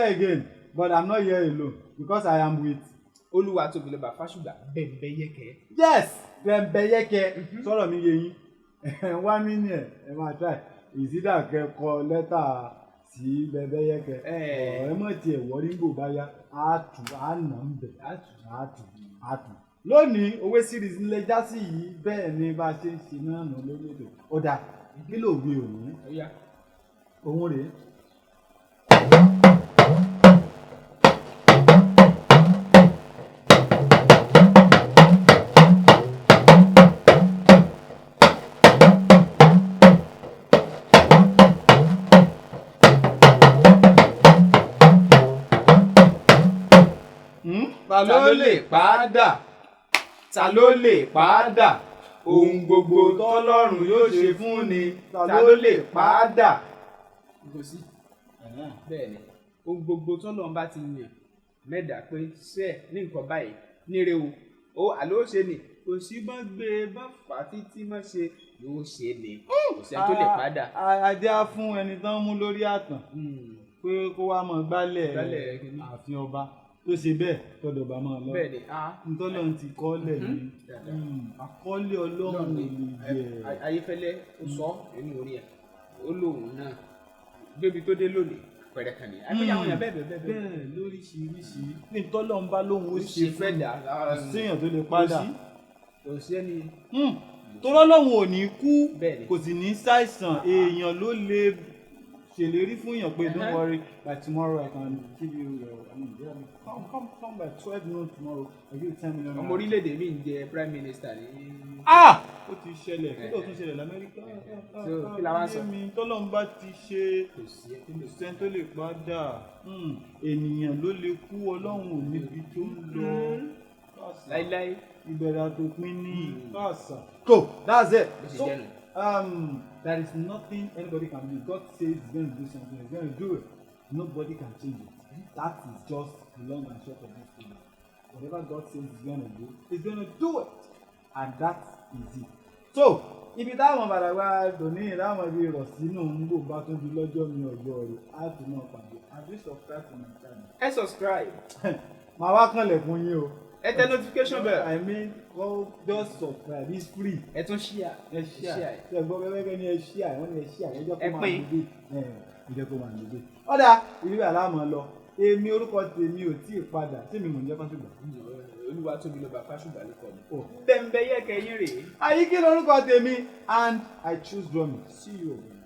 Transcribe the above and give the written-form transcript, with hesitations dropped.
here again, but I'm not here alone because I am with. Olúwatóbilọ́ba Fásùgbà Bẹ̀m̀bẹ̀yẹkẹ. Yes, Bẹ̀m̀bẹ̀yẹkẹ. Sọ̀rọ̀ mi yé yín. Wá mí ní ẹ̀ ẹ máa try. Ìsídà kẹ́kọ̀ọ́ lẹ́tà sí Bẹ̀m̀bẹ̀yẹkẹ. Ẹ mọ̀ tiẹ̀ wọ́rí ń bò báyá. Á nà ń bẹ̀. Á tù. Lónìí, òwe series ńlẹ̀ já sí yìí bẹ́ẹ̀ ni bá a ṣe ń ṣe náà nù lórí ètò. Ó dáa, kí ló gbé òní? Òun rèé. Ta ló lè padà? Ta ló lè padà? Ohun gbogbo tọ́lọ́run yóò ṣe fún ni. Ta ló lè padà? Kò sí. Bẹ́ẹ̀ ni, ohun gbogbo tọ́lọ́run bá ti yàn mẹ́dà pé ṣe ní nǹkan báyìí níre o. Ó àlọ́ ṣe ni. Kò sí bá gbé bá fà á títí má ṣe yóò ṣe ni. Kò sẹ́ni tó lè padà. Adé á fún ẹni tán mú lórí àtàn pé kó wá mọ gbálẹ̀ ààfin ọba. Tó ṣe bẹ́ẹ̀ tọ́dọ̀ bá máa lọ. Bẹ́ẹ̀ni, ntọ́lọ́run ti kọ́lẹ̀ ni àkọọ́lẹ̀ Ọlọ́run lè jẹ́. Ayéfẹ́lẹ́ ó sọ nínú orí ẹ̀ ó lóun náà débi tó dé lónìí pẹ̀rẹ̀ kan ní. Àbí àwọn èèyàn bẹ́ẹ̀ lóríṣiríṣi ní ntọ́lọ́run bá lóun ó ṣe fẹ́ dà séèyàn tó lè padà. Kò sí ẹni. Tọ́lọ́run ò ní kú kò sì ní ṣàìsàn èèyàn ló lè ṣèlérí fún yàn pé don't worry by tomorrow I can give you come by 12 noon tomorrow I give you 10 million. Ọmọ orílẹ̀-èdè mi ń jẹ prime minister ní. Ó ti ṣẹlẹ̀ kí ló tún ṣẹlẹ̀ l'Amẹ́ríkà. Kí la wá sọ. Tọ́lọ́run bá ti ṣe sẹ́ni tó lè padà ènìyàn ló lè kú Ọlọ́run ò níbi tó ń lọ. Láíláí. Ìbẹ̀rẹ̀ àtòpin ní káàsà. So that's it. So there is nothing anybody can do. God says he's going to do something, he's going to do it. Nobody can change it. That is just the long and short of this thing. Whatever God says he's going to do, he's going to do it. And that is it. So, ibi táwọn bàdàgbà tòní láwọn ibi rọ̀ sínú ń bò bá tó di lọ́jọ́ mi ọ̀gbọ́ rẹ̀ á tún náà pàdé. Have you subscribed to my channel? Ẹ subscribe. Màá wá kànlẹ̀ fún yín o. Ẹ tẹ notification bell. I mean, just subscribe, it's free. Ẹ tún share. Ṣé ẹ gbọ́ bẹ́ẹ̀ ní ẹ share, wọ́n ní ẹ share, ẹjọ́ kó máa pín. gbé. Ìjẹ́ kó máa gbé. Ọ̀dà ìrírí àlámọ̀ lọ. Èmi orúkọ tèmi ò tí ì padà, tèmi mò ń jẹ́ Fásùgbà. Olúwatóbilọ́ba Fásùgbà ló kọ́ mi. Bẹ̀m̀bẹ̀yẹkẹ yín rèé. Ayiki lórúkọ tèmi and I choose drumming. See you again.